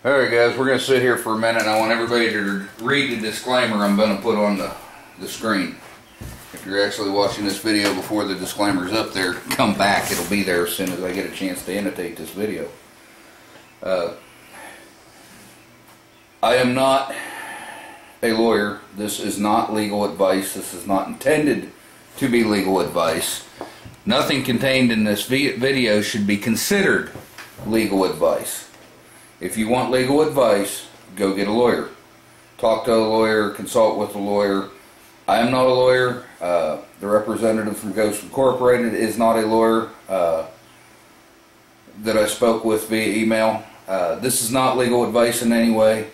Alright guys, we're going to sit here for a minute and I want everybody to read the disclaimer I'm going to put on the screen. If you're actually watching this video before the disclaimer's up there, come back. It'll be there as soon as I get a chance to annotate this video. I am not a lawyer. This is not legal advice. This is not intended to be legal advice. Nothing contained in this video should be considered legal advice. If you want legal advice, go get a lawyer. Talk to a lawyer, consult with a lawyer. I am not a lawyer. The representative from Ghost Incorporated is not a lawyer that I spoke with via email. This is not legal advice in any way.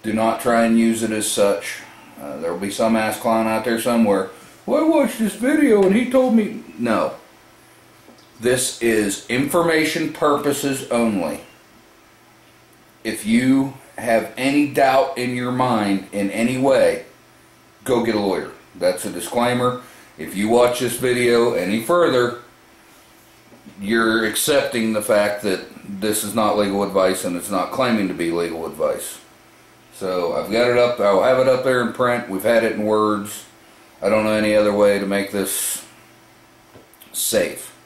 Do not try and use it as such. There will be some ass clown out there somewhere. Well, I watched this video and he told me. No. This is information purposes only. If you have any doubt in your mind in any way, go get a lawyer. That's a disclaimer. If you watch this video any further, you're accepting the fact that this is not legal advice and it's not claiming to be legal advice. So I've got it up. I'll have it up there in print. We've had it in words. I don't know any other way to make this safe.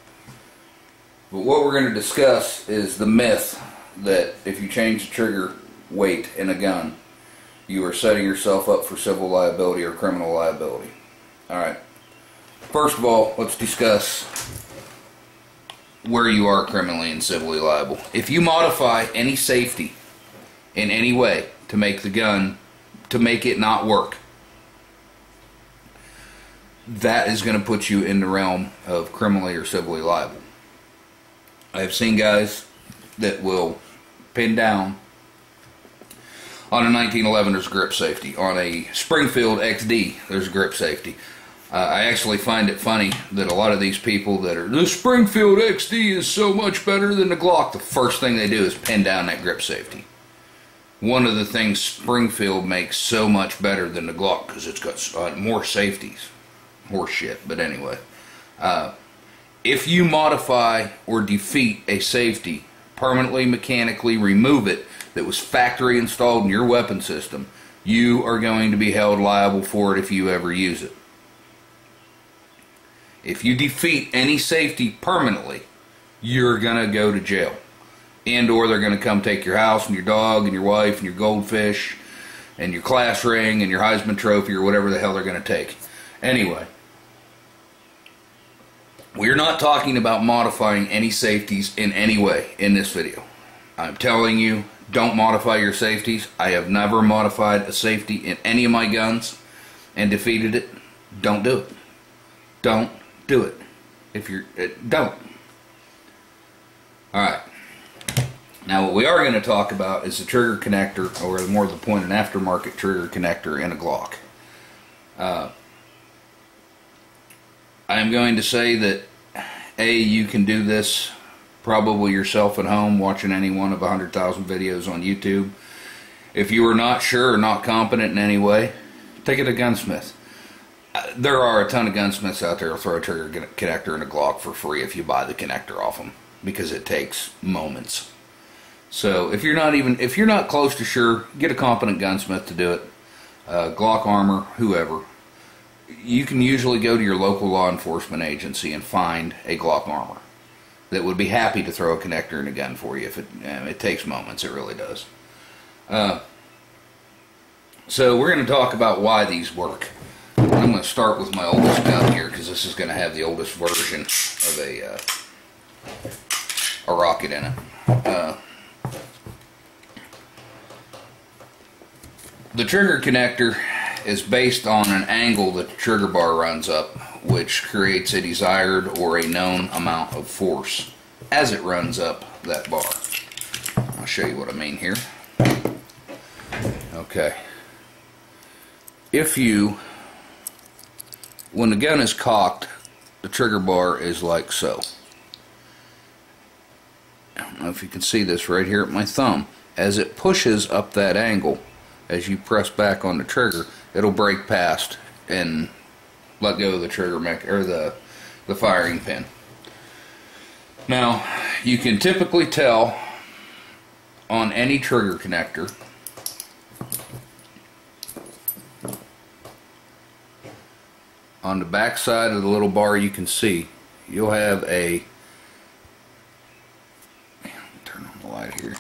But what we're going to discuss is the myth that if you change the trigger weight in a gun, you are setting yourself up for civil liability or criminal liability. Alright. First of all, let's discuss where you are criminally and civilly liable. If you modify any safety in any way to make the gun, to make it not work, that is going to put you in the realm of criminally or civilly liable. I have seen guys that will pin down on a 1911 there's grip safety, on a Springfield XD there's grip safety. I actually find it funny that a lot of these people that are, the Springfield XD is so much better than the Glock, the first thing they do is pin down that grip safety. One of the things Springfield makes so much better than the Glock because it's got more safeties. Horse shit, but anyway. If you modify or defeat a safety, permanently mechanically remove it that was factory installed in your weapon system, you are going to be held liable for it if you ever use it. If you defeat any safety permanently, you're going to go to jail. And or they're going to come take your house and your dog and your wife and your goldfish and your class ring and your Heisman trophy or whatever the hell they're going to take. Anyway, we're not talking about modifying any safeties in any way in this video. I'm telling you, don't modify your safeties. I have never modified a safety in any of my guns and defeated it. Don't do it. Don't do it. If you're, don't. Alright. Now what we are going to talk about is the trigger connector, or more the point, an aftermarket trigger connector in a Glock. I am going to say that you can do this probably yourself at home watching any one of 100,000 videos on YouTube. If you are not sure or not competent in any way, take it to a gunsmith. There are a ton of gunsmiths out there who throw a trigger connector in a Glock for free if you buy the connector off them, because it takes moments. So if you're not close to sure, get a competent gunsmith to do it. Glock Armor, whoever. You can usually go to your local law enforcement agency and find a Glock Armor that would be happy to throw a connector in a gun for you. If it takes moments, it really does. So we're going to talk about why these work. I'm going to start with my oldest gun here because this is going to have the oldest version of a rocket in it. The trigger connector is based on an angle that the trigger bar runs up, which creates a desired or a known amount of force as it runs up that bar. I'll show you what I mean here. Okay. When the gun is cocked, the trigger bar is like so. I don't know if you can see this right here at my thumb. As it pushes up that angle, as you press back on the trigger, it'll break past and let go of the trigger or the firing pin. Now, you can typically tell on any trigger connector, on the back side of the little bar you can see, you'll have a, turn on the light here,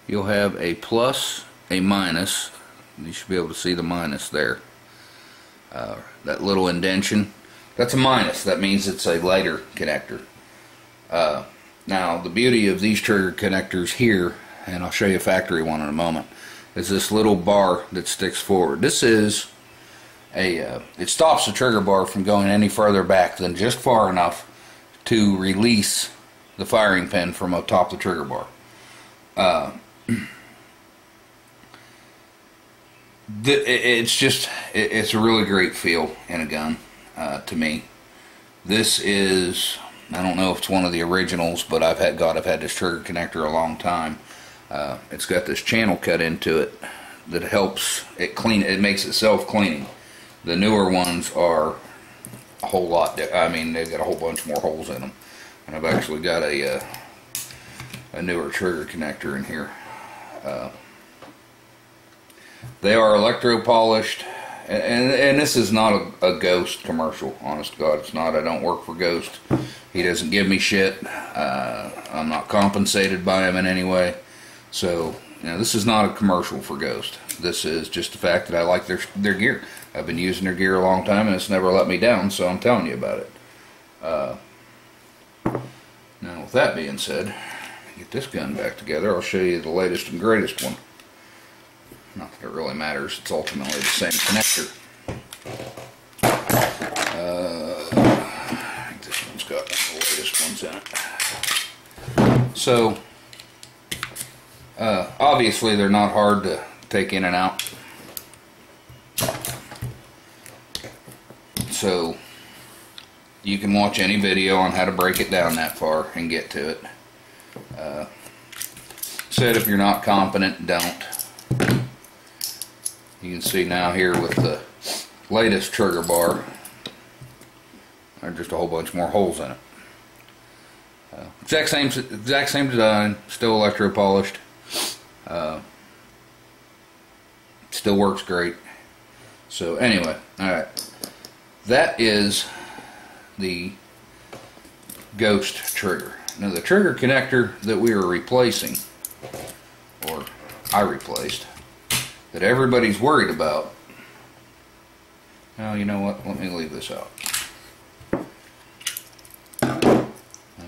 you'll have a plus, a minus. You should be able to see the minus there. That little indentation, that's a minus. That means it's a lighter connector. Now the beauty of these trigger connectors here, and I'll show you a factory one in a moment, is this little bar that sticks forward. This is a, it stops the trigger bar from going any further back than just far enough to release the firing pin from atop the trigger bar. It's a really great feel in a gun to me. This is, I don't know if it's one of the originals, but I've had this trigger connector a long time. It's got this channel cut into it that helps it clean. It makes it self-cleaning. The newer ones are a whole lot. I mean, they've got a whole bunch more holes in them, and I've actually got a newer trigger connector in here. They are electro polished, and this is not a Ghost commercial. Honest to God, it's not. I don't work for Ghost. He doesn't give me shit. I'm not compensated by him in any way. So, you know, this is not a commercial for Ghost. This is just the fact that I like their gear. I've been using their gear a long time, and it's never let me down, so I'm telling you about it. Now, with that being said, get this gun back together. I'll show you the latest and greatest one. Not that it really matters. It's ultimately the same connector. I think this one's got one of the latest ones in it. So, obviously they're not hard to take in and out. So, you can watch any video on how to break it down that far and get to it. Said if you're not competent, don't. You can see now here with the latest trigger bar, there's just a whole bunch more holes in it. Exact same design, still electro polished. Still works great. So anyway, alright. That is the Ghost trigger. Now the trigger connector that we are replacing, or I replaced, that everybody's worried about. Now, you know what? Let me leave this out.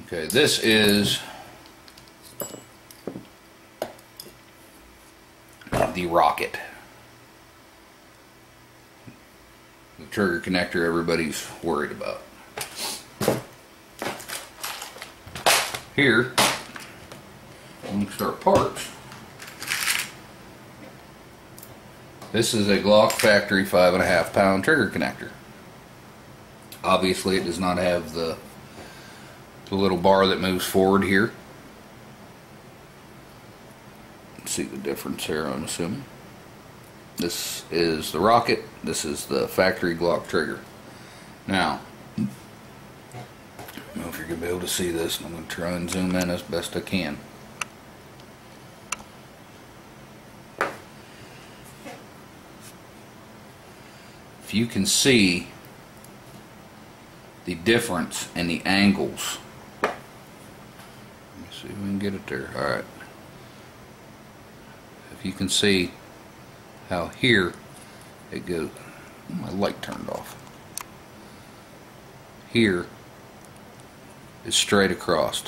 Okay, this is the Rocket. The trigger connector everybody's worried about. Here, amongst our parts, this is a Glock factory 5.5 pound trigger connector. Obviously it does not have the little bar that moves forward here. See the difference here, I'm assuming. This is the Rocket, this is the factory Glock trigger. Now, I don't know if you're going to be able to see this, and I'm going to try and zoom in as best I can. If you can see the difference in the angles. Let me see if we can get it there. Alright. If you can see how here it goes. My light turned off. Here is straight across.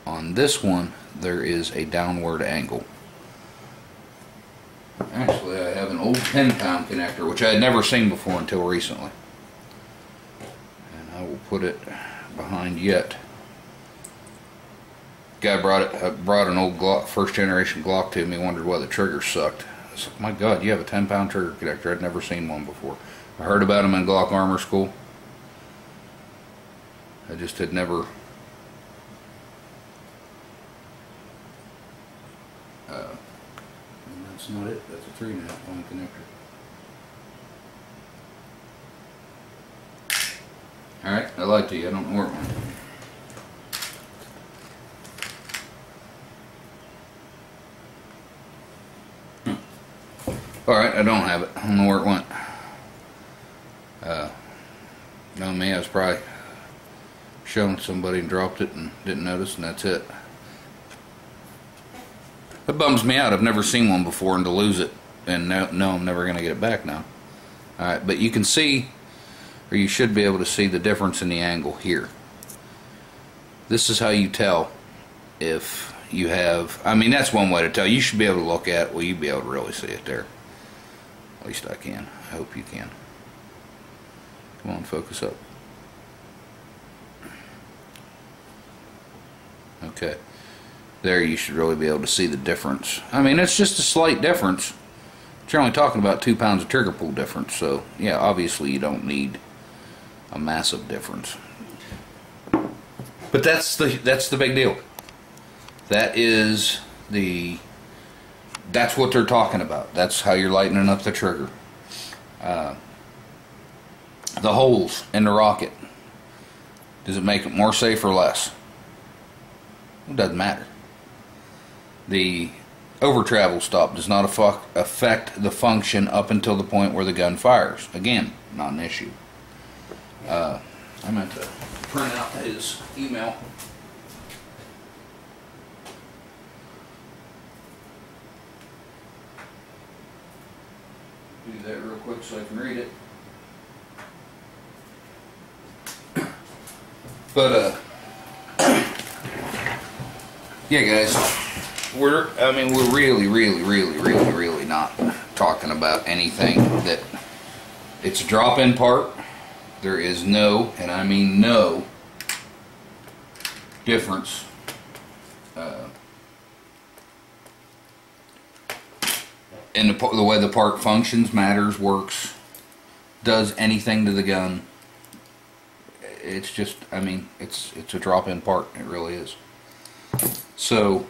On this one there is a downward angle. Actually, I have an old 10-pound connector, which I had never seen before until recently. And I will put it behind yet. Guy brought an old Glock, first generation Glock to me, wondered why the trigger sucked. I was like, my God, you have a 10-pound trigger connector. I'd never seen one before. I heard about them in Glock Armor School. I just had never... That's not it. That's a 3.5 pound connector. Alright, I lied to you. I don't know where it went. Alright, I don't have it. I don't know where it went. No, me, I was probably showing somebody and dropped it and didn't notice, and that's it. That bums me out. I've never seen one before, and to lose it, and no, I'm never going to get it back now. Alright, but you can see, or you should be able to see the difference in the angle here. This is how you tell if you have, I mean, that's one way to tell. You should be able to look at it. Well, you'd be able to really see it there. At least I can. I hope you can. Come on, focus up. Okay. There you should really be able to see the difference. I mean, it's just a slight difference. But you're only talking about 2 pounds of trigger pull difference. So, yeah, obviously you don't need a massive difference. But that's the big deal. That's what they're talking about. That's how you're lightening up the trigger. The holes in the rocket. Does it make it more safe or less? It doesn't matter. The over travel stop does not affect the function up until the point where the gun fires. Again, not an issue. I meant to print out his email. Do that real quick so I can read it. But yeah, guys, we're really not talking about anything that it's a drop-in part. There is no, and I mean no, difference in the way the part functions, matters, works, does anything to the gun. It's just, I mean, it's a drop-in part. It really is. So,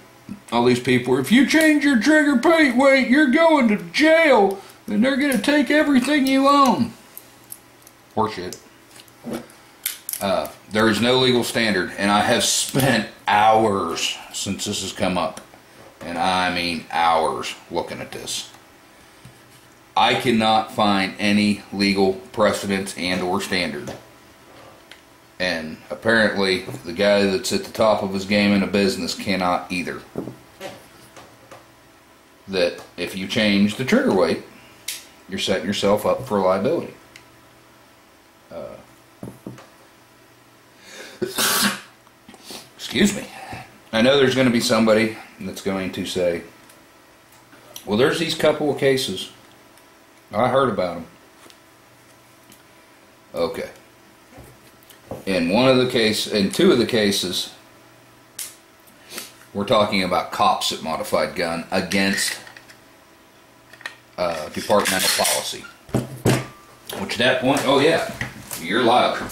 all these people, if you change your trigger paint weight, you're going to jail, and they're going to take everything you own. Horseshit. There is no legal standard, and I have spent hours since this has come up, and I mean hours looking at this. I cannot find any legal precedence and or standard. And apparently the guy that's at the top of his game in a business cannot either. That if you change the trigger weight, you're setting yourself up for liability. Excuse me. I know there's going to be somebody that's going to say, well, there's these couple of cases. I heard about them. Okay. In two of the cases, we're talking about cops at Modified Gun against departmental policy. Which at that point, oh yeah, you're liable.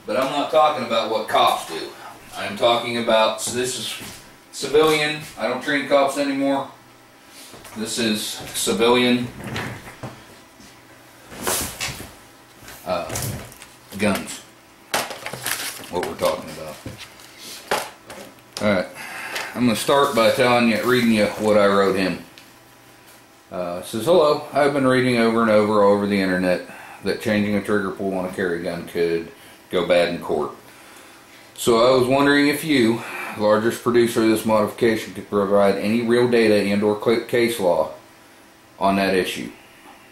But I'm not talking about what cops do. I'm talking about, so this is civilian. I don't train cops anymore. This is civilian guns. What we're talking about. Alright. I'm going to start by reading you what I wrote him. It says, hello, I've been reading over and over the internet that changing a trigger pull on a carry gun could go bad in court. So I was wondering if you, the largest producer of this modification, could provide any real data and or case law on that issue.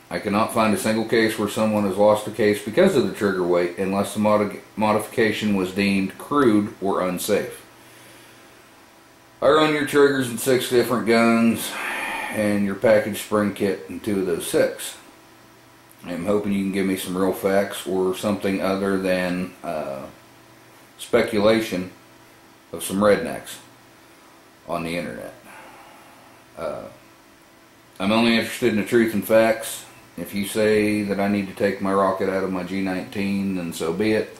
I cannot find a single case where someone has lost a case because of the trigger weight unless the modification was deemed crude or unsafe. I run your triggers in 6 different guns and your package spring kit in 2 of those 6. I'm hoping you can give me some real facts or something other than speculation of some rednecks on the internet. I'm only interested in the truth and facts. If you say that I need to take my rocket out of my G19, then so be it.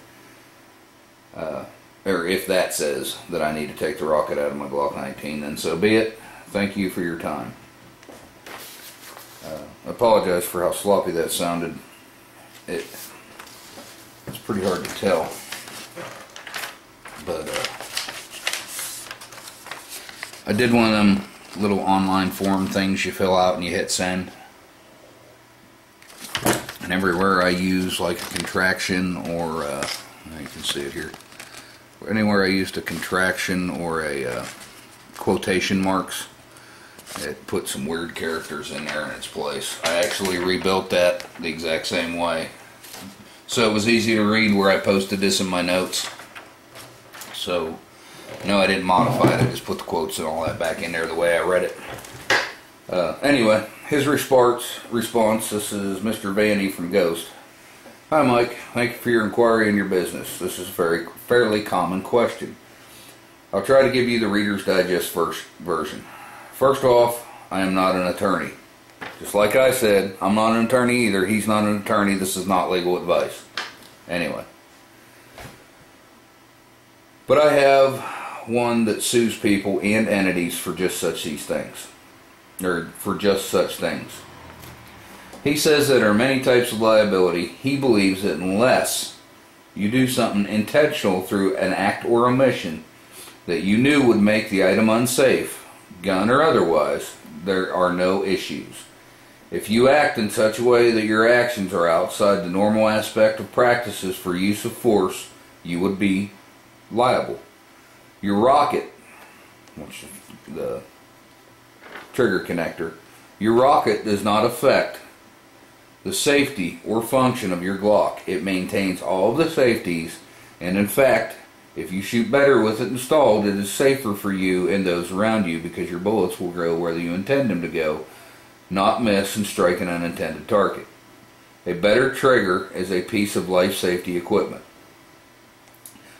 Or if that says that I need to take the rocket out of my Glock 19, then so be it. Thank you for your time. I apologize for how sloppy that sounded. It's pretty hard to tell. But I did one of them little online form things you fill out and you hit send. And everywhere I use like a contraction or you can see it here. Anywhere I used a contraction or a quotation marks, it put some weird characters in there in its place. I actually rebuilt that the exact same way, so it was easy to read where I posted this in my notes. So no, I didn't modify it, I just put the quotes and all that back in there the way I read it. Anyway, his response, this is Mr. VIANI from Ghost. Hi Mike, thank you for your inquiry in your business. This is a fairly common question. I'll try to give you the Reader's Digest version. First off, I am not an attorney. Just like I said, I'm not an attorney either. He's not an attorney. This is not legal advice. Anyway. But I have one that sues people and entities for just such things. He says that there are many types of liability. He believes that unless you do something intentional through an act or omission that you knew would make the item unsafe, gun or otherwise, there are no issues. If you act in such a way that your actions are outside the normal aspect of practices for use of force, you would be liable. Your rocket, which is the trigger connector, your rocket does not affect the safety or function of your Glock. It maintains all of the safeties, and in fact, if you shoot better with it installed, it is safer for you and those around you because your bullets will go where you intend them to go, not miss and strike an unintended target. A better trigger is a piece of life safety equipment.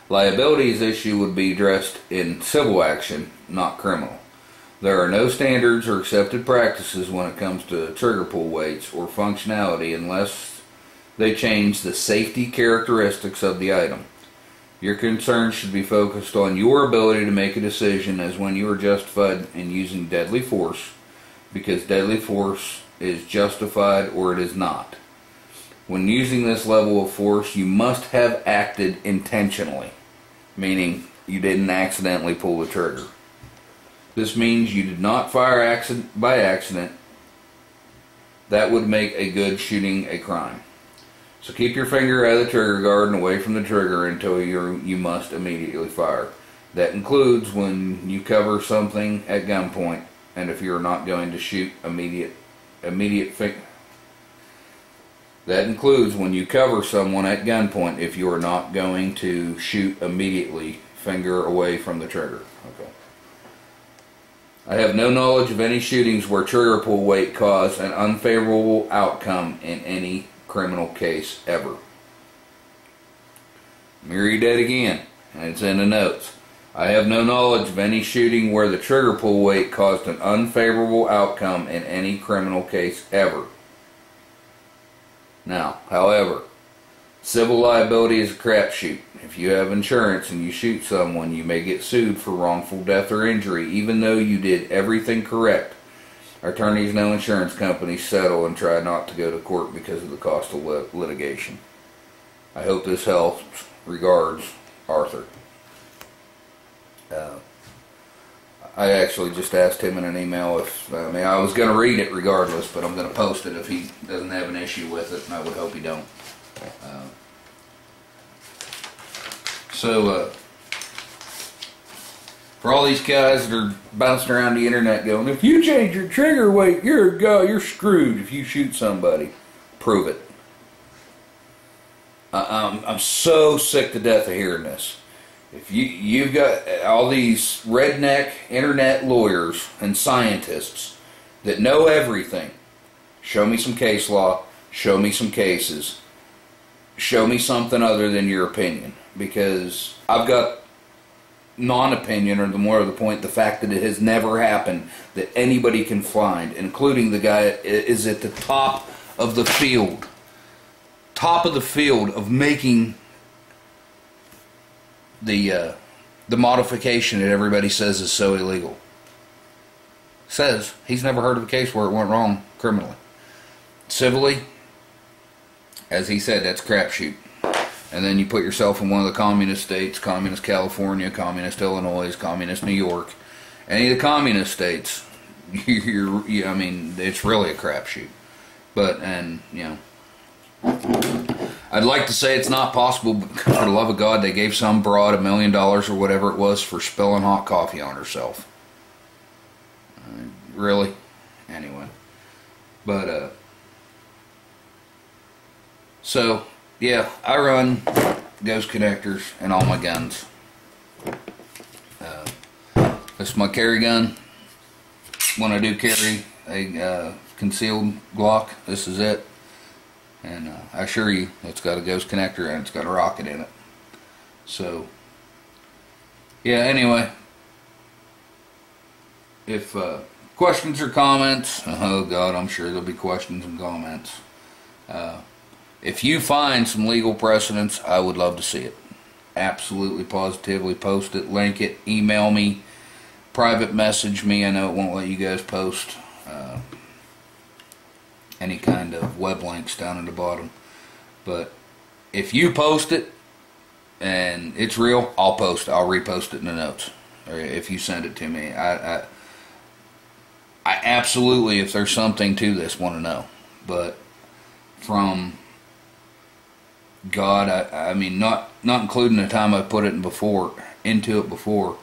Liability's issue would be addressed in civil action, not criminal. There are no standards or accepted practices when it comes to trigger pull weights or functionality unless they change the safety characteristics of the item. Your concerns should be focused on your ability to make a decision as when you are justified in using deadly force, because deadly force is justified or it is not. When using this level of force, you must have acted intentionally, meaning you didn't accidentally pull the trigger. This means you did not fire by accident. That would make a good shooting a crime. So keep your finger out of the trigger guard and away from the trigger until you must immediately fire. That includes when you cover something at gunpoint, and if you're not going to shoot that includes when you cover someone at gunpoint if you are not going to shoot immediately, finger away from the trigger. Okay. I have no knowledge of any shootings where trigger pull weight caused an unfavorable outcome in any criminal case ever. Let me read that again, and it's in the notes. I have no knowledge of any shooting where the trigger pull weight caused an unfavorable outcome in any criminal case ever. Now, however, civil liability is a crapshoot. If you have insurance and you shoot someone, you may get sued for wrongful death or injury, even though you did everything correct. Attorneys know insurance companies settle and try not to go to court because of the cost of litigation. I hope this helps. Regards, Arthur. I actually just asked him in an email if, I was going to read it regardless, but I'm going to post it if he doesn't have an issue with it, and I would hope he don't. For all these guys that are bouncing around the internet going, if you change your trigger weight, you're screwed if you shoot somebody. Prove it. I'm so sick to death of hearing this. If you've got all these redneck internet lawyers and scientists that know everything, show me some case law, show me some cases, show me something other than your opinion, because I've got non-opinion, or the more of the point, the fact that it has never happened that anybody can find, including the guy is at the top of the field of making the modification that everybody says is so illegal. Says he's never heard of a case where it went wrong criminally. Civilly, as he said, that's crapshoot. And then you put yourself in one of the communist states, communist California, communist Illinois, communist New York, any of the communist states, I mean, it's really a crapshoot. But, and, you know, I'd like to say it's not possible, but for the love of God, they gave some broad $1 million or whatever it was for spilling hot coffee on herself. Really? Anyway. But, so, yeah, I run ghost connectors in all my guns. This is my carry gun. When I do carry a concealed Glock, this is it. And I assure you, it's got a ghost connector and it's got a rocket in it. So, yeah, anyway. If questions or comments, oh God, I'm sure there'll be questions and comments. If you find some legal precedents, I would love to see it. Absolutely, positively, post it, link it, email me, private message me. I know it won't let you guys post any kind of web links down at the bottom. But if you post it and it's real, I'll post it. I'll repost it in the notes. Or if you send it to me. I absolutely, if there's something to this, want to know. But from God, I mean, not including the time I put it into it before,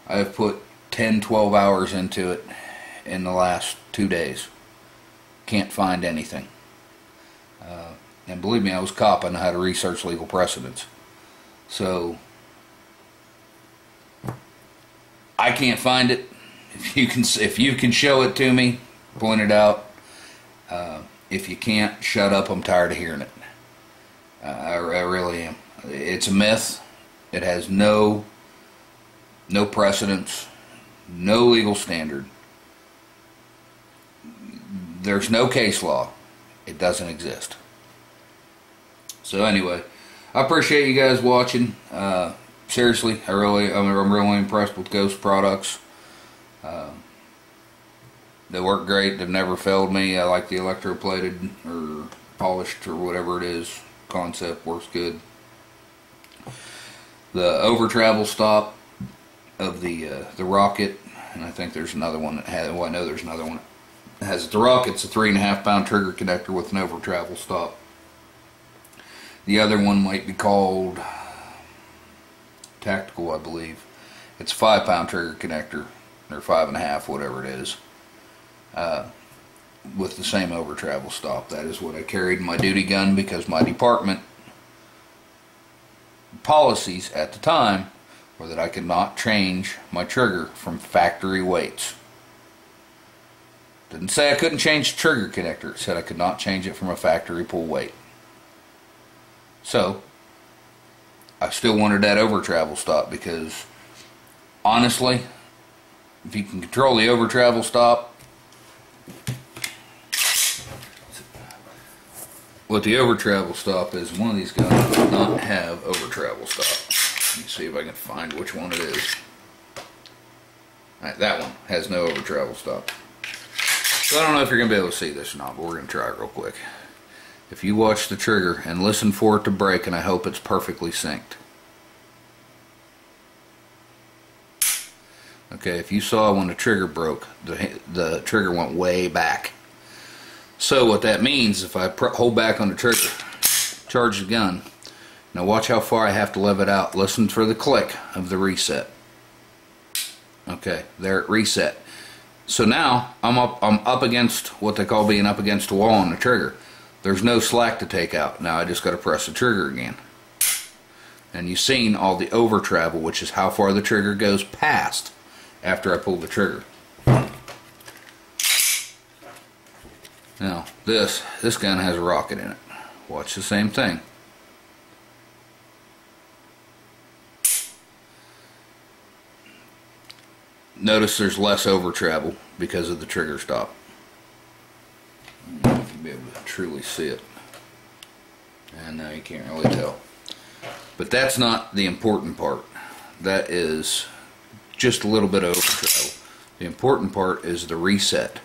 I've put 10, 12 hours into it in the last 2 days. Can't find anything. And believe me, I was a cop. I know how to research legal precedents. So, I can't find it. If you can show it to me, point it out. If you can't, shut up. I'm tired of hearing it. I really am. It's a myth. It has no precedence, no legal standard. There's no case law. It doesn't exist. So anyway, I appreciate you guys watching. Seriously, I'm really impressed with Ghost products. They work great. They've never failed me. I like the electroplated or polished or whatever it is concept. Works good. The over travel stop of the rocket, and I think there's another one that has. Well, I know there's another one that has the rocket's a 3.5 pound trigger connector with an over travel stop. The other one might be called Tactical, I believe. It's a 5 pound trigger connector, or 5.5, whatever it is, with the same over travel stop. That is what I carried in my duty gun because my department policies at the time were that I could not change my trigger from factory weights. Didn't say I couldn't change the trigger connector. It said I could not change it from a factory pull weight. So, I still wanted that over travel stop because, honestly, if you can control the over travel stop, what the over travel stop is, one of these guns does not have over travel stop. Let me see if I can find which one it is. Alright, that one has no over travel stop. So I don't know if you're going to be able to see this or not, but we're going to try it real quick. If you watch the trigger and listen for it to break, and I hope it's perfectly synced. Okay, if you saw when the trigger broke, the trigger went way back. So what that means, if I hold back on the trigger, charge the gun, now watch how far I have to leave it out. Listen for the click of the reset. Okay, there it reset. So now I'm up against what they call being up against the wall on the trigger. There's no slack to take out. Now I just got to press the trigger again. And you've seen all the over travel, which is how far the trigger goes past after I pull the trigger. Now this gun has a rocket in it. Watch the same thing. Notice there's less over travel because of the trigger stop. I don't know if you'll be able to truly see it. And now you can't really tell. But that's not the important part. That is just a little bit of over travel. The important part is the reset.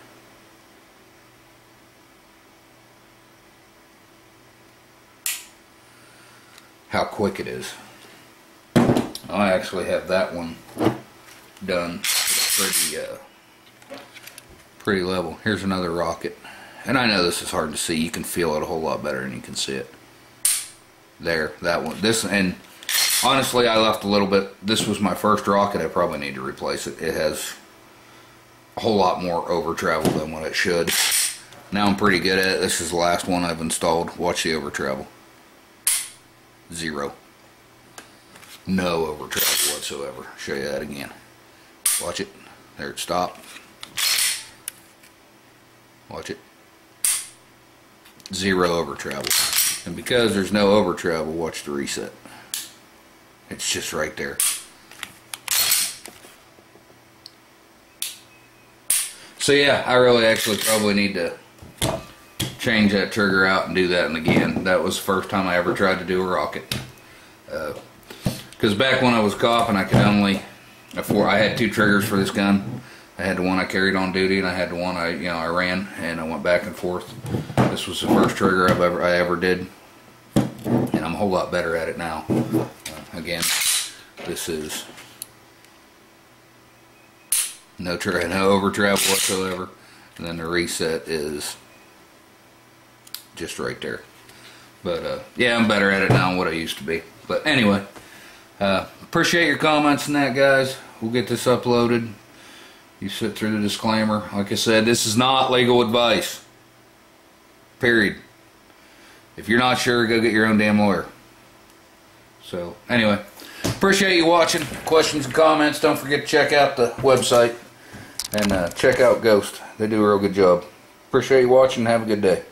How quick it is. I actually have that one done pretty level. Here's another rocket. And I know this is hard to see. You can feel it a whole lot better than you can see it. There, that one. This, and honestly, I left a little bit. This was my first rocket. I probably need to replace it. It has a whole lot more over travel than what it should. Now I'm pretty good at it. This is the last one I've installed. Watch the over travel. 0. No over travel whatsoever. Show you that again. Watch it. There it stopped. Watch it. 0 over travel. And because there's no over travel, watch the reset. It's just right there. So yeah, I really actually probably need to change that trigger out and do that one again. That was the first time I ever tried to do a rocket. Because back when I was copping, I could only afford, I had 2 triggers for this gun. I had the one I carried on duty, and I had the one I ran, and I went back and forth. This was the first trigger I ever did, and I'm a whole lot better at it now. Again, this is no over travel whatsoever, and then the reset is just right there. But yeah, I'm better at it now than what I used to be. But anyway, appreciate your comments on that, guys. We'll get this uploaded. You sit through the disclaimer. Like I said, this is not legal advice. Period. If you're not sure, go get your own damn lawyer. So, anyway, appreciate you watching. Questions and comments, don't forget to check out the website. And check out Ghost. They do a real good job. Appreciate you watching. Have a good day.